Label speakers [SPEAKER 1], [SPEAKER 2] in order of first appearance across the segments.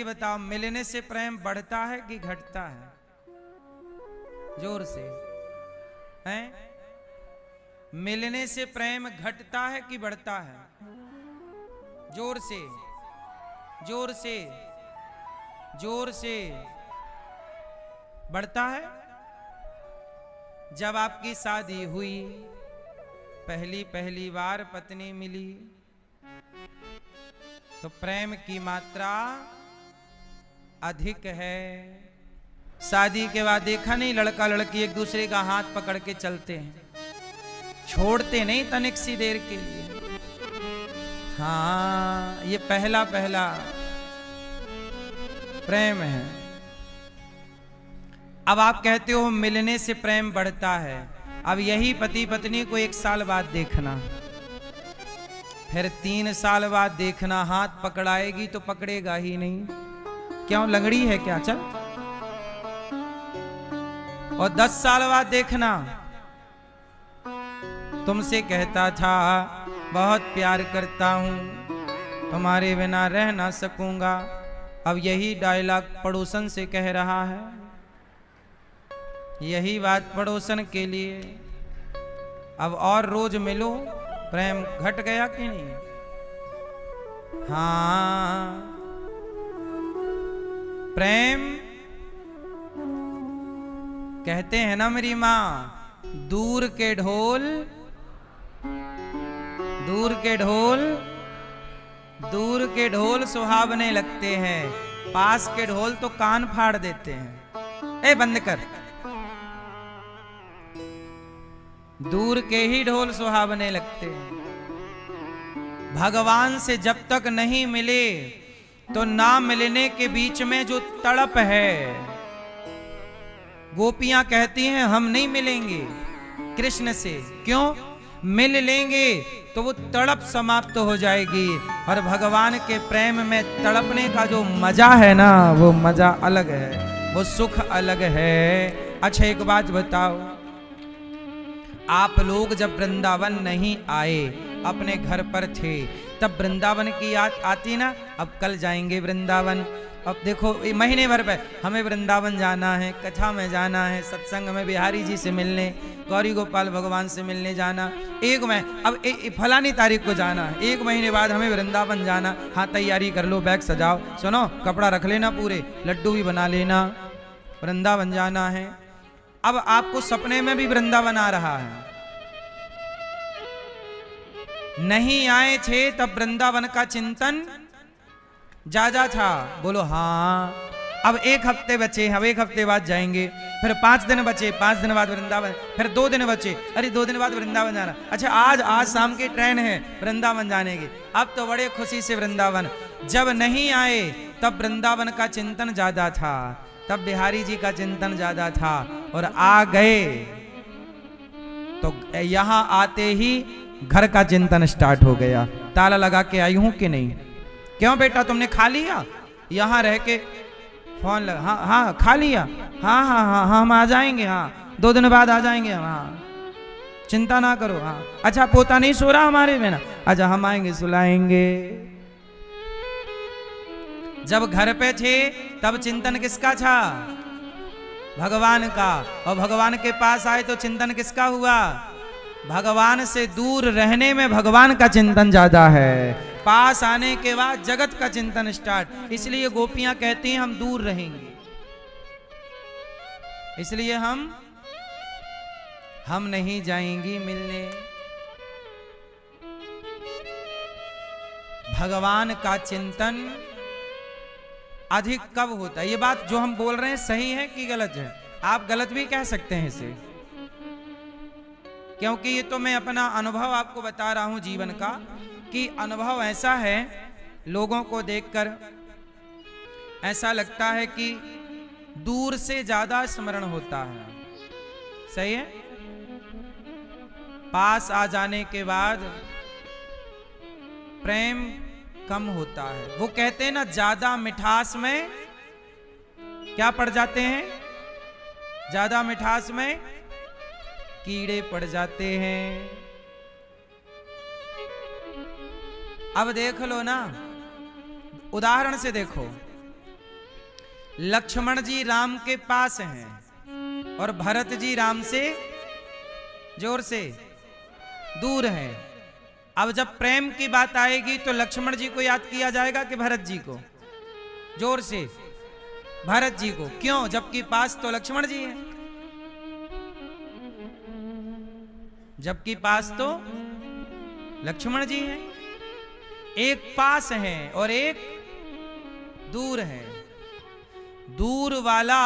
[SPEAKER 1] बताओ, मिलने से प्रेम बढ़ता है कि घटता है? जोर से हैं? मिलने से प्रेम घटता है कि बढ़ता है? जोर से, जोर से, जोर से। बढ़ता है। जब आपकी शादी हुई, पहली पहली बार पत्नी मिली, तो प्रेम की मात्रा अधिक है। शादी के बाद देखा नहीं, लड़का लड़की एक दूसरे का हाथ पकड़ के चलते हैं, छोड़ते नहीं तनिक सी देर के लिए। हाँ, ये पहला पहला प्रेम है। अब आप कहते हो मिलने से प्रेम बढ़ता है। अब यही पति पत्नी को 1 साल बाद देखना, फिर 3 साल बाद देखना, हाथ पकड़ाएगी तो पकड़ेगा ही नहीं। क्यों, लंगड़ी है क्या? चल। और 10 साल बाद देखना, तुमसे कहता था बहुत प्यार करता हूं, तुम्हारे बिना रह ना सकूंगा, अब यही डायलॉग पड़ोसन से कह रहा है। यही बात पड़ोसन के लिए। अब और रोज मिलो, प्रेम घट गया कि नहीं? हाँ, प्रेम कहते हैं ना मेरी मां, दूर के ढोल, दूर के ढोल, दूर के ढोल सुहावने लगते हैं, पास के ढोल तो कान फाड़ देते हैं। ए बंद कर। दूर के ही ढोल सुहावने लगते हैं। भगवान से जब तक नहीं मिले तो ना मिलने के बीच में जो तड़प है, गोपियां कहती हैं हम नहीं मिलेंगे कृष्ण से। क्यों? मिल लेंगे तो वो तड़प समाप्त हो जाएगी, और भगवान के प्रेम में तड़पने का जो मजा है ना, वो मजा अलग है, वो सुख अलग है। अच्छा एक बात बताओ, आप लोग जब वृंदावन नहीं आए, अपने घर पर थे, तब वृंदावन की याद आती ना? अब कल जाएंगे वृंदावन। अब देखो महीने भर पे हमें वृंदावन जाना है, कथा में जाना है, सत्संग में बिहारी जी से मिलने, गौरी गोपाल भगवान से मिलने जाना। एक में अब फलानी तारीख को जाना है, 1 महीने बाद हमें वृंदावन जाना। हाँ तैयारी कर लो, बैग सजाओ, सुनो कपड़ा रख लेना, पूरे लड्डू भी बना लेना, वृंदावन जाना है। अब आपको सपने में भी वृंदावन आ रहा है। नहीं आए थे तब वृंदावन का चिंतन ज्यादा था। बोलो हाँ। अब 1 हफ्ते बचे, अब 1 हफ्ते बाद जाएंगे, फिर 5 दिन बचे, 5 दिन बाद वृंदावन, फिर 2 दिन बचे, अरे 2 दिन बाद वृंदावन जाना। अच्छा आज शाम की ट्रेन है वृंदावन जाने की। अब तो बड़े खुशी से वृंदावन। जब नहीं आए तब वृंदावन का चिंतन ज्यादा था, तब बिहारी जी का चिंतन ज्यादा था, और आ गए तो यहां आते ही घर का चिंतन स्टार्ट हो गया। ताला लगा के आई हूं कि नहीं? क्यों बेटा तुमने खा लिया? यहां रह के फोन लगा, हाँ हाँ खा लिया, हाँ हाँ हाँ हाँ हम आ जाएंगे, हाँ 2 दिन बाद आ जाएंगे हम, हाँ चिंता ना करो। हाँ अच्छा पोता नहीं सो रहा हमारे में ना? अच्छा हम आएंगे सुलाएंगे। जब घर पे थे तब चिंतन किसका था? भगवान का। और भगवान के पास आए तो चिंतन किसका हुआ? भगवान से दूर रहने में भगवान का चिंतन ज्यादा है, पास आने के बाद जगत का चिंतन स्टार्ट। इसलिए गोपियां कहती हैं हम दूर रहेंगे, इसलिए हम नहीं जाएंगी मिलने। भगवान का चिंतन अधिक कब होता है? ये बात जो हम बोल रहे हैं सही है कि गलत है? आप गलत भी कह सकते हैं इसे, क्योंकि ये तो मैं अपना अनुभव आपको बता रहा हूं जीवन का, कि अनुभव ऐसा है, लोगों को देखकर ऐसा लगता है कि दूर से ज्यादा स्मरण होता है। सही है? पास आ जाने के बाद प्रेम कम होता है। वो कहते हैं ना ज्यादा मिठास में क्या पड़ जाते हैं? ज्यादा मिठास में कीड़े पड़ जाते हैं। अब देख लो ना, उदाहरण से देखो, लक्ष्मण जी राम के पास हैं और भरत जी राम से जोर से दूर हैं। अब जब प्रेम की बात आएगी तो लक्ष्मण जी को याद किया जाएगा कि भरत जी को? जोर से भरत जी को। क्यों? जबकि पास तो लक्ष्मण जी हैं, जबकि पास तो लक्ष्मण जी हैं। एक पास है और एक दूर है। दूर वाला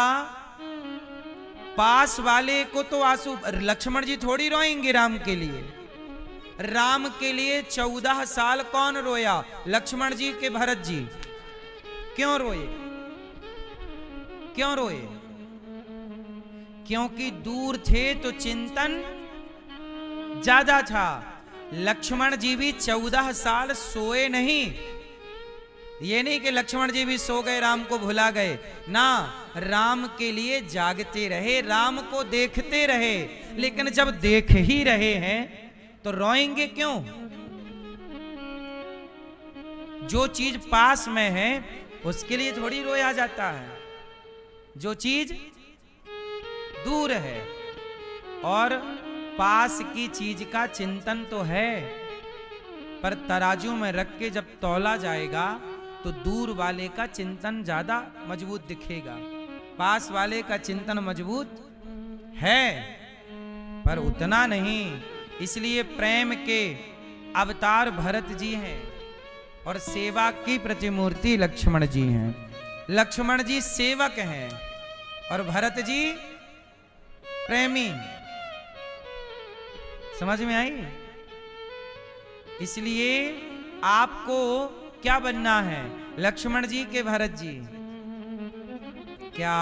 [SPEAKER 1] पास वाले को तो आंसू, लक्ष्मण जी थोड़ी रोएंगे राम के लिए। राम के लिए 14 साल कौन रोया? लक्ष्मण जी के भरत जी। क्यों रोए? क्यों रोए? क्योंकि दूर थे तो चिंतन ज्यादा था। लक्ष्मण जी भी 14 साल सोए नहीं। ये नहीं कि लक्ष्मण जी भी सो गए, राम को भुला गए ना, राम के लिए जागते रहे, राम को देखते रहे। लेकिन जब देख ही रहे हैं तो रोएंगे क्यों? जो चीज पास में है उसके लिए थोड़ी रोया जाता है। जो चीज दूर है और पास की चीज का चिंतन तो है, पर तराजू में रख के जब तौला जाएगा तो दूर वाले का चिंतन ज्यादा मजबूत दिखेगा। पास वाले का चिंतन मजबूत है पर उतना नहीं। इसलिए प्रेम के अवतार भरत जी हैं और सेवा की प्रतिमूर्ति लक्ष्मण जी हैं। लक्ष्मण जी सेवक हैं और भरत जी प्रेमी। समझ में आई? इसलिए आपको क्या बनना है? लक्ष्मण जी के भरत जी। क्या?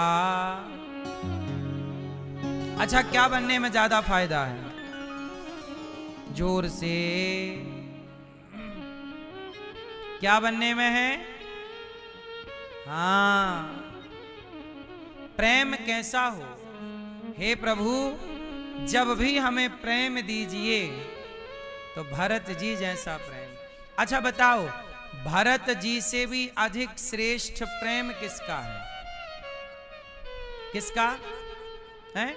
[SPEAKER 1] अच्छा, क्या बनने में ज्यादा फायदा है? जोर से क्या बनने में है? हाँ, प्रेम कैसा हो? हे प्रभु, जब भी हमें प्रेम दीजिए तो भरत जी जैसा प्रेम। अच्छा बताओ, भरत जी से भी अधिक श्रेष्ठ प्रेम किसका है? किसका है?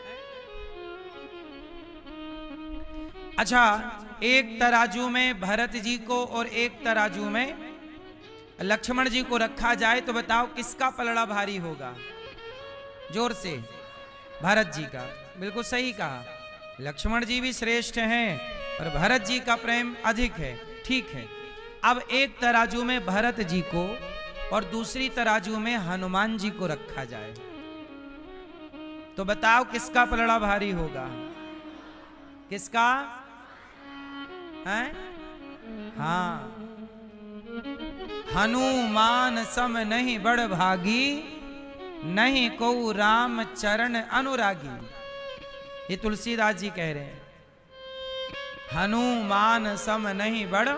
[SPEAKER 1] अच्छा, एक तराजू में भरत जी को और एक तराजू में लक्ष्मण जी को रखा जाए तो बताओ किसका पलड़ा भारी होगा? जोर से। भरत जी का। बिल्कुल सही कहा। लक्ष्मण जी भी श्रेष्ठ हैं और भरत जी का प्रेम अधिक है। ठीक है, अब एक तराजू में भरत जी को और दूसरी तराजू में हनुमान जी को रखा जाए तो बताओ किसका पलड़ा भारी होगा? किसका है? हाँ, हनुमान सम नहीं बड़ भागी, नहीं को राम चरण अनुरागी। ये तुलसीदास जी कह रहे हैं। हनुमान सम नहीं बड़,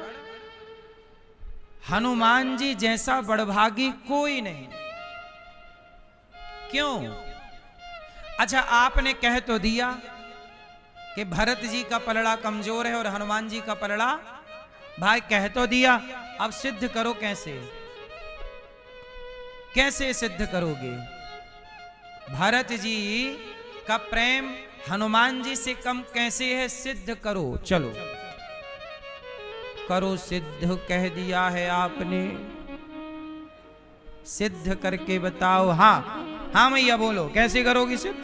[SPEAKER 1] हनुमान जी जैसा बड़भागी कोई नहीं। क्यों? अच्छा, आपने कह तो दिया कि भरत जी का पलड़ा कमजोर है और हनुमान जी का पलड़ा भाई, कह तो दिया। अब सिद्ध करो कैसे? कैसे सिद्ध करोगे? भरत जी का प्रेम हनुमान जी से कम कैसे है? सिद्ध करो। चलो करो सिद्ध, कह दिया है आपने, सिद्ध करके बताओ। हाँ हाँ मैया बोलो, कैसे करोगी सिद्ध?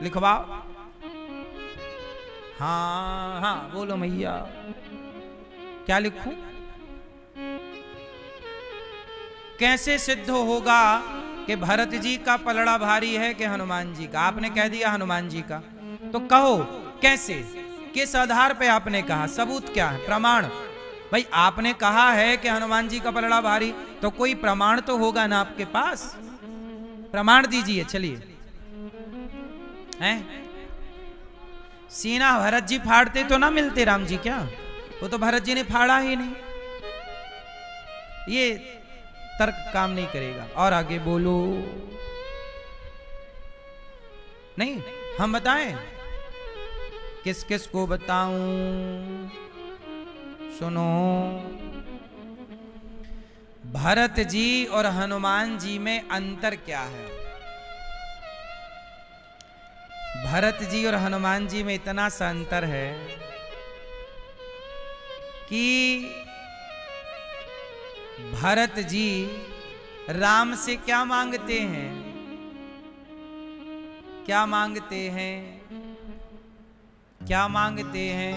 [SPEAKER 1] लिखवाओ। हाँ हाँ बोलो मैया, क्या लिखूं? कैसे सिद्ध होगा कि भरत जी का पलड़ा भारी है कि हनुमान जी का? आपने कह दिया हनुमान जी का, तो कहो कैसे, किस आधार पे आपने कहा? सबूत क्या है? प्रमाण। भाई आपने कहा है कि हनुमान जी का पलड़ा भारी, तो कोई प्रमाण तो होगा ना आपके पास? प्रमाण दीजिए। चलिए, हैं? सीना भरत जी फाड़ते तो ना मिलते राम जी क्या? वो तो भरत जी ने फाड़ा ही नहीं। ये तर्क काम नहीं करेगा। और आगे बोलो। नहीं, हम बताएं? किस किस को बताऊं? सुनो। भरत जी और हनुमान जी में अंतर क्या है? भरत जी और हनुमान जी में इतना सा अंतर है कि भरत जी राम से क्या मांगते हैं? क्या मांगते हैं? क्या मांगते हैं?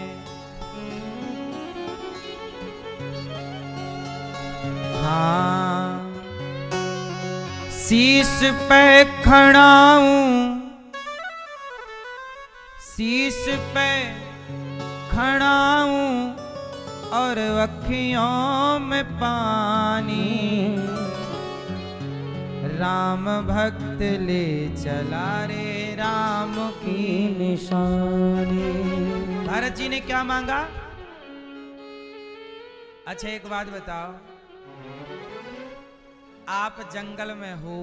[SPEAKER 1] हाँ, शीश पे खड़ाऊं, शीश पे खड़ाऊं और अखियों में पानी, राम भक्त ले चला रे राम की निशानी। भरत जी ने क्या मांगा? अच्छा एक बात बताओ, आप जंगल में हो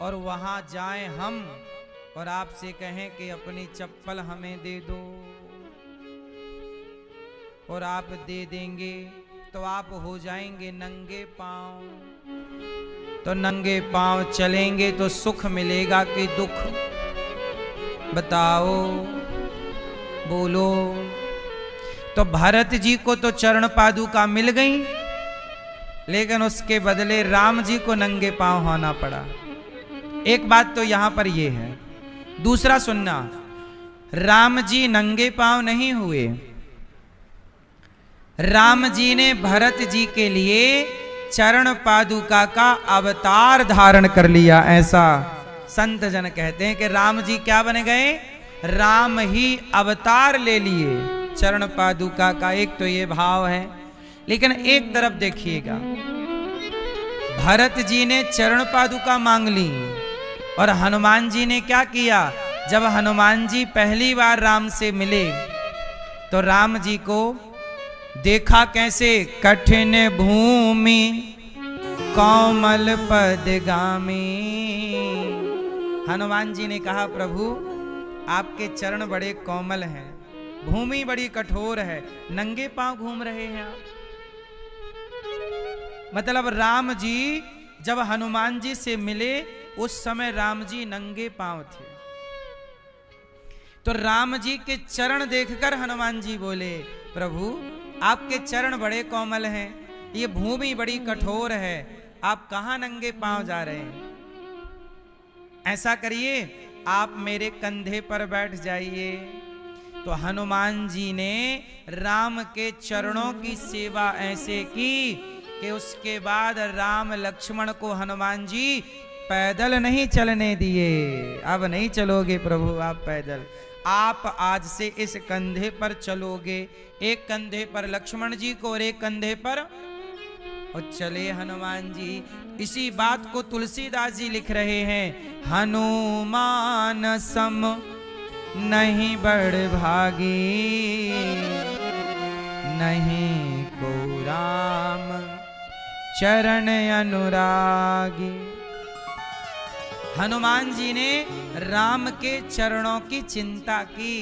[SPEAKER 1] और वहां जाएं हम और आपसे कहें कि अपनी चप्पल हमें दे दो और आप दे देंगे तो आप हो जाएंगे नंगे पांव। तो नंगे पांव चलेंगे तो सुख मिलेगा कि दुख? बताओ, बोलो। तो भरत जी को तो चरण पादुका मिल गई, लेकिन उसके बदले राम जी को नंगे पांव होना पड़ा। एक बात तो यहां पर यह है। दूसरा सुनना, राम जी नंगे पांव नहीं हुए। राम जी ने भरत जी के लिए चरण पादुका का अवतार धारण कर लिया। ऐसा संत जन कहते हैं कि राम जी क्या बन गए? राम ही अवतार ले लिए चरण पादुका का। एक तो ये भाव है, लेकिन एक तरफ देखिएगा, भरत जी ने चरण पादुका मांग ली और हनुमान जी ने क्या किया? जब हनुमान जी पहली बार राम से मिले तो राम जी को देखा कैसे? कठिन भूमि कोमल पदगामी। हनुमान जी ने कहा, प्रभु आपके चरण बड़े कोमल हैं, भूमि बड़ी कठोर है, नंगे पांव घूम रहे हैं आप। मतलब राम जी जब हनुमान जी से मिले उस समय राम जी नंगे पांव थे। तो राम जी के चरण देखकर हनुमान जी बोले, प्रभु आपके चरण बड़े कोमल हैं, ये भूमि बड़ी कठोर है, आप कहां नंगे पांव जा रहे हैं? ऐसा करिए, आप मेरे कंधे पर बैठ जाइए। तो हनुमान जी ने राम के चरणों की सेवा ऐसे की कि उसके बाद राम लक्ष्मण को हनुमान जी पैदल नहीं चलने दिए। अब नहीं चलोगे प्रभु आप पैदल, आप आज से इस कंधे पर चलोगे। एक कंधे पर लक्ष्मण जी को और एक कंधे पर, और चले हनुमान जी। इसी बात को तुलसीदास जी लिख रहे हैं, हनुमान सम नहीं बड़ भागी, नहीं को राम चरण अनुरागी। हनुमान जी ने राम के चरणों की चिंता की,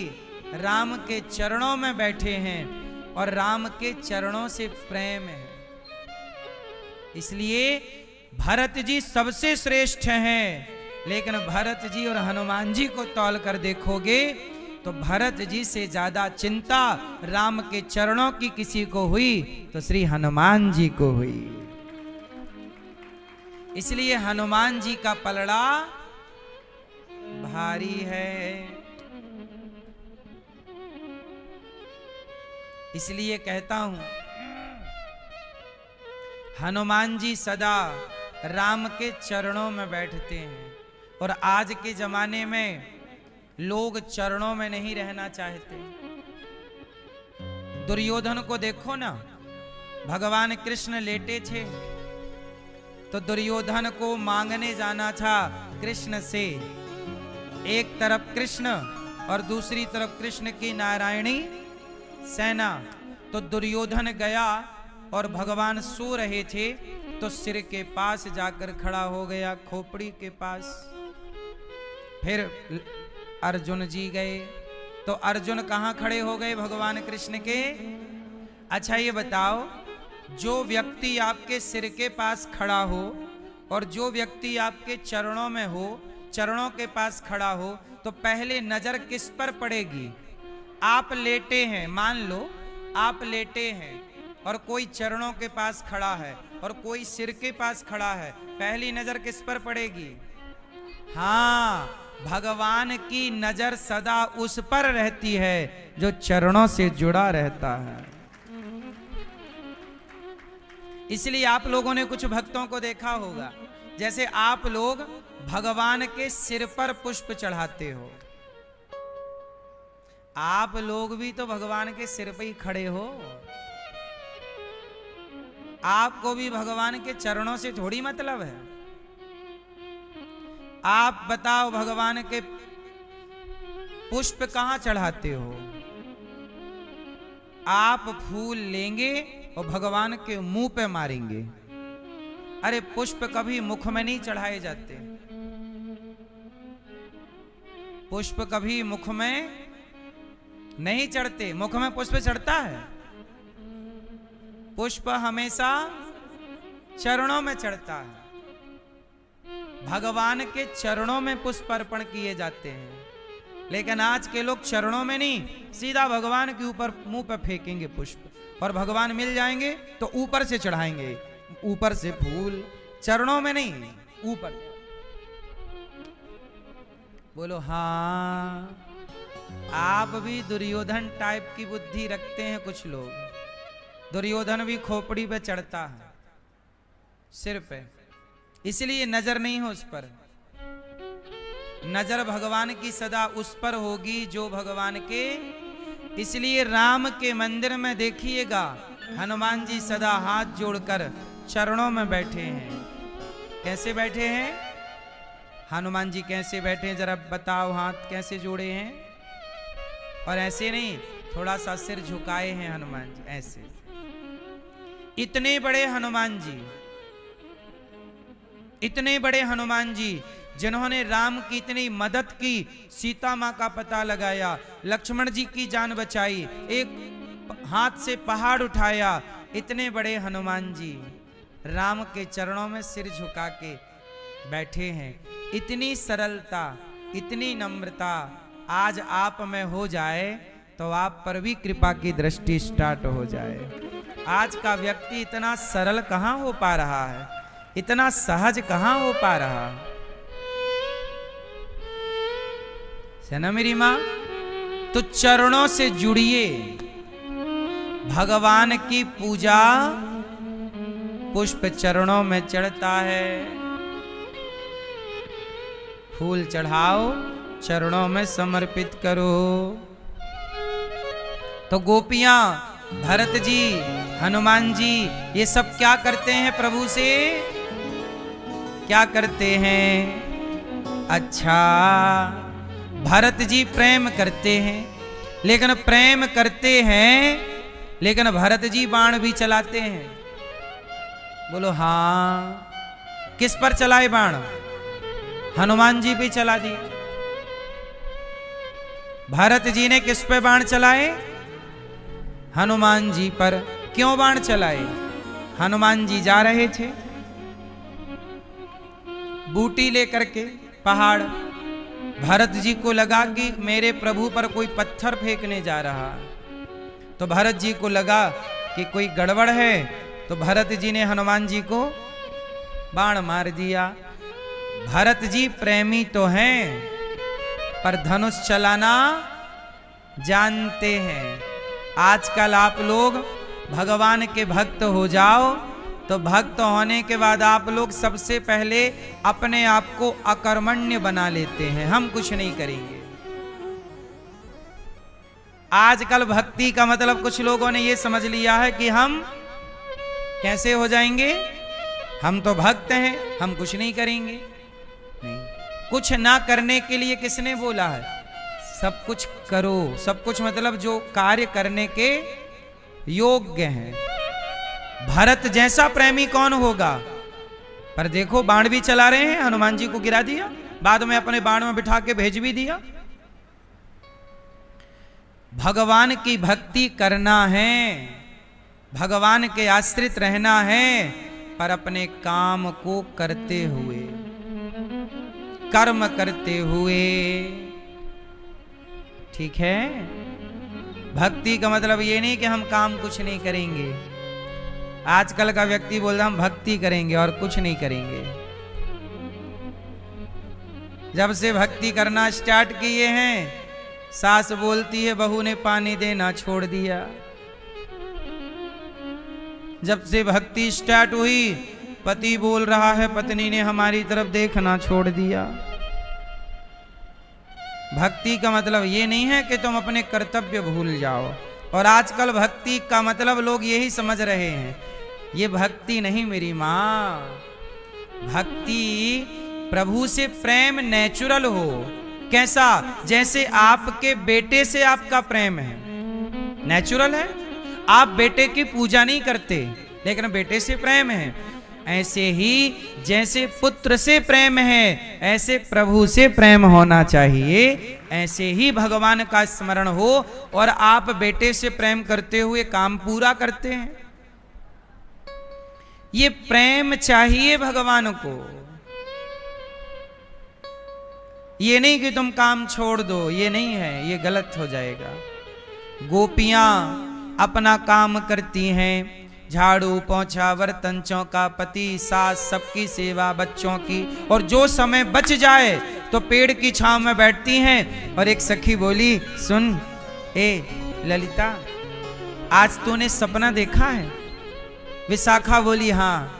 [SPEAKER 1] राम के चरणों में बैठे हैं और राम के चरणों से प्रेम है। इसलिए भरत जी सबसे श्रेष्ठ हैं, लेकिन भरत जी और हनुमान जी को तौल कर देखोगे तो भरत जी से ज्यादा चिंता राम के चरणों की किसी को हुई तो श्री हनुमान जी को हुई। इसलिए हनुमान जी का पलड़ा भारी है। इसलिए कहता हूं, हनुमान जी सदा राम के चरणों में बैठते हैं। और आज के जमाने में लोग चरणों में नहीं रहना चाहते। दुर्योधन को देखो ना, भगवान कृष्ण लेटे थे तो दुर्योधन को मांगने जाना था कृष्ण से। एक तरफ कृष्ण और दूसरी तरफ कृष्ण की नारायणी सेना। तो दुर्योधन गया और भगवान सो रहे थे तो सिर के पास जाकर खड़ा हो गया, खोपड़ी के पास। फिर अर्जुन जी गए तो अर्जुन कहां खड़े हो गए? भगवान कृष्ण के। अच्छा ये बताओ, जो व्यक्ति आपके सिर के पास खड़ा हो और जो व्यक्ति आपके चरणों में हो, चरणों के पास खड़ा हो, तो पहले नजर किस पर पड़ेगी? आप लेटे हैं, मान लो आप लेटे हैं और कोई चरणों के पास खड़ा है और कोई सिर के पास खड़ा है, पहली नजर किस पर पड़ेगी? हाँ, भगवान की नजर सदा उस पर रहती है जो चरणों से जुड़ा रहता है। इसलिए आप लोगों ने कुछ भक्तों को देखा होगा, जैसे आप लोग भगवान के सिर पर पुष्प चढ़ाते हो। आप लोग भी तो भगवान के सिर पर ही खड़े हो, आपको भी भगवान के चरणों से थोड़ी मतलब है। आप बताओ, भगवान के पुष्प कहां चढ़ाते हो? आप फूल लेंगे और भगवान के मुंह पे मारेंगे। अरे पुष्प कभी मुख में नहीं चढ़ाए जाते, पुष्प कभी मुख में नहीं चढ़ते। मुख में पुष्प चढ़ता है? पुष्प हमेशा चरणों में चढ़ता है। भगवान के चरणों में पुष्प अर्पण किए जाते हैं, लेकिन आज के लोग चरणों में नहीं, सीधा भगवान के ऊपर मुंह पे फेंकेंगे पुष्प, और भगवान मिल जाएंगे तो ऊपर से चढ़ाएंगे, ऊपर से फूल, चरणों में नहीं, ऊपर। बोलो हाँ, आप भी दुर्योधन टाइप की बुद्धि रखते हैं कुछ लोग। दुर्योधन भी खोपड़ी पे चढ़ता है, सिर पे, इसलिए नजर नहीं हो उस पर। नजर भगवान की सदा उस पर होगी जो भगवान के। इसलिए राम के मंदिर में देखिएगा, हनुमान जी सदा हाथ जोड़कर चरणों में बैठे हैं। कैसे बैठे हैं? हनुमान जी कैसे बैठे हैं जरा बताओ, हाथ कैसे जोड़े हैं? और ऐसे नहीं, थोड़ा सा सिर झुकाए हैं हनुमान जी, ऐसे। इतने बड़े हनुमान जी, इतने बड़े हनुमान जी जिन्होंने राम की इतनी मदद की, सीता मां का पता लगाया, लक्ष्मण जी की जान बचाई, एक हाथ से पहाड़ उठाया, इतने बड़े हनुमान जी राम के चरणों में सिर झुका के बैठे हैं। इतनी सरलता, इतनी नम्रता आज आप में हो जाए तो आप पर भी कृपा की दृष्टि स्टार्ट हो जाए। आज का व्यक्ति इतना सरल कहां हो पा रहा है, इतना सहज कहां हो पा रहा है? है ना मेरी मां? तो चरणों से जुड़िए। भगवान की पूजा पुष्प चरणों में चढ़ता है, फूल चढ़ाओ, चरणों में समर्पित करो। तो गोपियां, भरत जी, हनुमान जी, ये सब क्या करते हैं? प्रभु से क्या करते हैं? अच्छा, भरत जी प्रेम करते हैं, लेकिन प्रेम करते हैं, लेकिन भरत जी बाण भी चलाते हैं। बोलो हाँ, किस पर चलाए बाण? हनुमान जी पे चला दिए। भरत जी ने किस पे बाण चलाए? हनुमान जी पर। क्यों बाण चलाए? हनुमान जी जा रहे थे बूटी लेकर के पहाड़, भरत जी को लगा कि मेरे प्रभु पर कोई पत्थर फेंकने जा रहा। तो भरत जी को लगा कि कोई गड़बड़ है, तो भरत जी ने हनुमान जी को बाण मार दिया। भरत जी प्रेमी तो हैं, पर धनुष चलाना जानते हैं। आजकल आप लोग भगवान के भक्त हो जाओ, तो भक्त होने के बाद आप लोग सबसे पहले अपने आप को अकर्मण्य बना लेते हैं, हम कुछ नहीं करेंगे। आजकल भक्ति का मतलब कुछ लोगों ने ये समझ लिया है कि हम कैसे हो जाएंगे, हम तो भक्त हैं, हम कुछ नहीं करेंगे। नहीं, कुछ ना करने के लिए किसने बोला है? सब कुछ करो। सब कुछ मतलब जो कार्य करने के योग्य हैं। भरत जैसा प्रेमी कौन होगा? पर देखो, बाण भी चला रहे हैं, हनुमान जी को गिरा दिया, बाद में अपने बाण में बिठा के भेज भी दिया। भगवान की भक्ति करना है भगवान के आश्रित रहना है, पर अपने काम को करते हुए, कर्म करते हुए। ठीक है। भक्ति का मतलब ये नहीं कि हम काम कुछ नहीं करेंगे। आजकल का व्यक्ति बोल रहा हम भक्ति करेंगे और कुछ नहीं करेंगे। जब से भक्ति करना स्टार्ट किए हैं, सास बोलती है बहू ने पानी देना छोड़ दिया। जब से भक्ति स्टार्ट हुई, पति बोल रहा है पत्नी ने हमारी तरफ देखना छोड़ दिया। भक्ति का मतलब ये नहीं है कि तुम अपने कर्तव्य भूल जाओ। और आजकल भक्ति का मतलब लोग यही समझ रहे हैं, ये भक्ति नहीं मेरी माँ। भक्ति प्रभु से प्रेम नेचुरल हो। कैसा? जैसे आपके बेटे से आपका प्रेम है, नेचुरल है। आप बेटे की पूजा नहीं करते, लेकिन बेटे से प्रेम है। ऐसे ही जैसे पुत्र से प्रेम है, ऐसे प्रभु से प्रेम होना चाहिए। ऐसे ही भगवान का स्मरण हो और आप बेटे से प्रेम करते हुए काम पूरा करते हैं। ये प्रेम चाहिए भगवान को। ये नहीं कि तुम काम छोड़ दो, ये नहीं है, ये गलत हो जाएगा। गोपियां अपना काम करती हैं, झाड़ू पोंछा बर्तन चौका, पति सास सबकी सेवा, बच्चों की। और जो समय बच जाए तो पेड़ की छांव में बैठती हैं। और एक सखी बोली, सुन ए ललिता, आज तूने सपना देखा है? विशाखा बोली हाँ।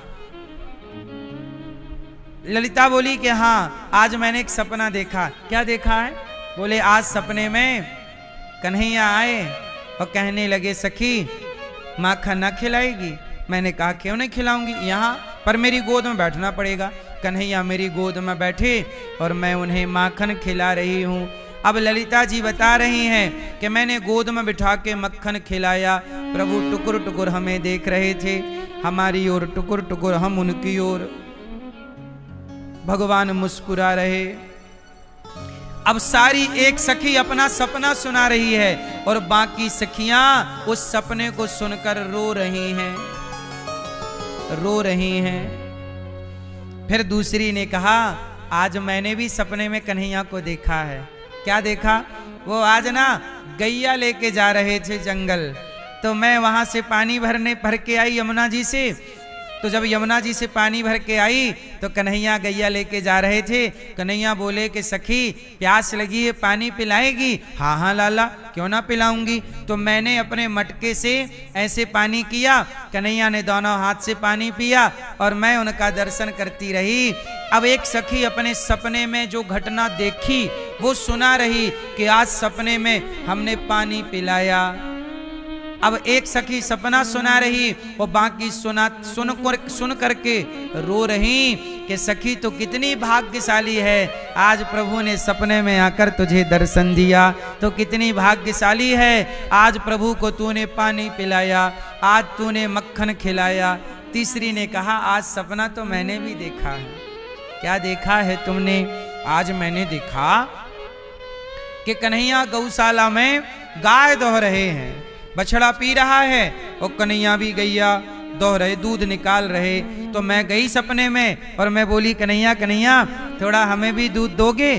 [SPEAKER 1] ललिता बोली कि हाँ, आज मैंने एक सपना देखा। क्या देखा है? बोले आज सपने में कन्हैया आए और कहने लगे सखी माखन ना खिलाएगी। मैंने कहा क्यों नहीं खिलाऊंगी, यहाँ पर मेरी गोद में बैठना पड़ेगा। कन्हैया मेरी गोद में बैठे और मैं उन्हें माखन खिला रही हूँ। अब ललिता जी बता रही हैं कि मैंने गोद में बिठा के मक्खन खिलाया, प्रभु टुकुर टुकुर हमें देख रहे थे, हमारी ओर टुकुर टुकुर, हम उनकी ओर। भगवान मुस्कुरा रहे। अब सारी एक सखी अपना सपना सुना रही है और बाकी सखियां उस सपने को सुनकर रो रही हैं, रो रही हैं। फिर दूसरी ने कहा आज मैंने भी सपने में कन्हैया को देखा है। क्या देखा? वो आज ना गैया लेके जा रहे थे जंगल, तो मैं वहां से पानी भर के आई यमुना जी से। तो जब यमुना जी से पानी भर के आई तो कन्हैया गैया लेके जा रहे थे। कन्हैया बोले कि सखी प्यास लगी है, पानी पिलाएगी? हाँ हाँ लाला, क्यों ना पिलाऊंगी। तो मैंने अपने मटके से ऐसे पानी किया, कन्हैया ने दोनों हाथ से पानी पिया और मैं उनका दर्शन करती रही। अब एक सखी अपने सपने में जो घटना देखी वो सुना रही कि आज सपने में हमने पानी पिलाया। अब एक सखी सपना सुना रही और बाकी सुन करके रो रही कि सखी तो कितनी भाग्यशाली है, आज प्रभु ने सपने में आकर तुझे दर्शन दिया। तो कितनी भाग्यशाली है, आज प्रभु को तूने पानी पिलाया, आज तूने मक्खन खिलाया। तीसरी ने कहा आज सपना तो मैंने भी देखा है। क्या देखा है तुमने? आज मैंने देखा कि कन्हैया गौशाला में गाय दोह रहे हैं, बछड़ा पी रहा है और कन्हैया भी गैया दोह रहे, दूध निकाल रहे। तो मैं गई सपने में और मैं बोली कन्हैया कन्हैया थोड़ा हमें भी दूध दोगे?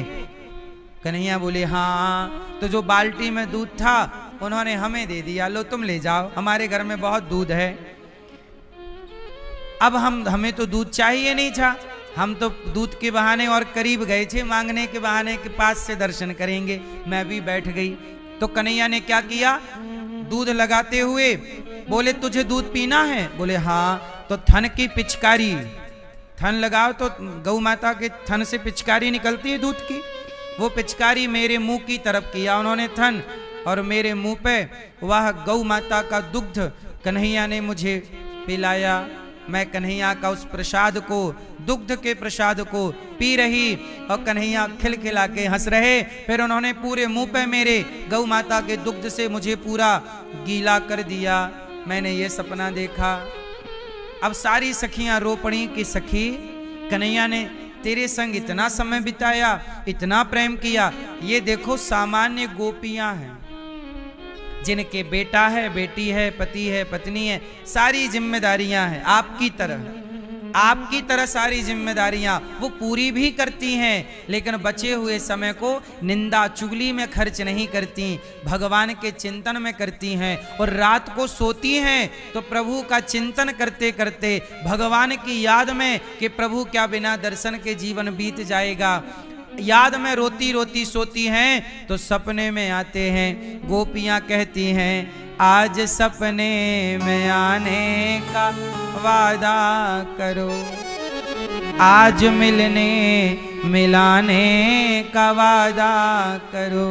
[SPEAKER 1] कन्हैया बोले हाँ। तो जो बाल्टी में दूध था उन्होंने हमें दे दिया, लो तुम ले जाओ, हमारे घर में बहुत दूध है। अब हमें तो दूध चाहिए नहीं था, हम तो दूध के बहाने और करीब गए थे, मांगने के बहाने के पास से दर्शन करेंगे। मैं भी बैठ गई। तो कन्हैया ने क्या किया, दूध लगाते हुए बोले तुझे दूध पीना है? बोले हाँ। तो थन की पिचकारी, थन लगाओ तो गौ माता के थन से पिचकारी निकलती है दूध की, वो पिचकारी मेरे मुंह की तरफ किया उन्होंने थन, और मेरे मुंह पे वह गौ माता का दुग्ध कन्हैया ने मुझे पिलाया। मैं कन्हैया का उस प्रसाद को, दुग्ध के प्रसाद को पी रही और कन्हैया खिलखिला के हंस रहे। फिर उन्होंने पूरे मुंह पे मेरे गौ माता के दुग्ध से मुझे पूरा गीला कर दिया। मैंने ये सपना देखा। अब सारी सखियां रो पड़ी कि सखी कन्हैया ने तेरे संग इतना समय बिताया, इतना प्रेम किया। ये देखो सामान्य गोपियां हैं, जिनके बेटा है, बेटी है, पति है, पत्नी है, सारी जिम्मेदारियां हैं आपकी तरह सारी जिम्मेदारियां वो पूरी भी करती हैं, लेकिन बचे हुए समय को निंदा चुगली में खर्च नहीं करती, भगवान के चिंतन में करती हैं। और रात को सोती हैं तो प्रभु का चिंतन करते करते भगवान की याद में कि प्रभु क्या बिना दर्शन के जीवन बीत जाएगा, याद में रोती रोती सोती हैं तो सपने में आते हैं। गोपियां कहती हैं आज सपने में आने का वादा करो, आज मिलने मिलाने का वादा करो।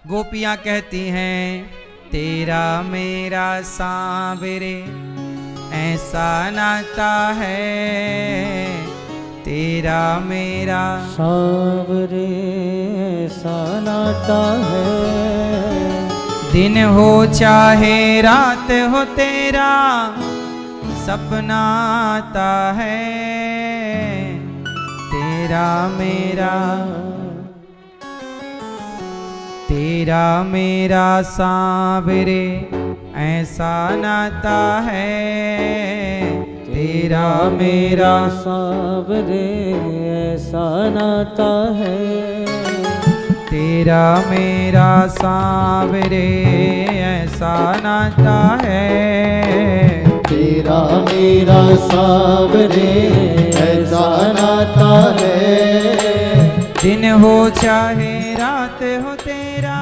[SPEAKER 1] गोपियां कहती हैं तेरा मेरा सांवरे ऐसा नाता है, तेरा मेरा
[SPEAKER 2] सांवरे ऐसा नाता है।
[SPEAKER 1] दिन हो चाहे रात हो तेरा सपना आता है, तेरा मेरा सांवरे ऐसा नाता है, तेरा मेरा
[SPEAKER 2] सांवरे ऐसा नाता है।
[SPEAKER 1] तेरा मेरा सांवरे ऐसा नाता है,
[SPEAKER 2] तेरा मेरा सांवरे ऐसा नाता है।
[SPEAKER 1] दिन हो चाहे रात हो तेरा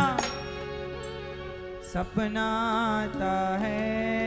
[SPEAKER 1] सपना आता है,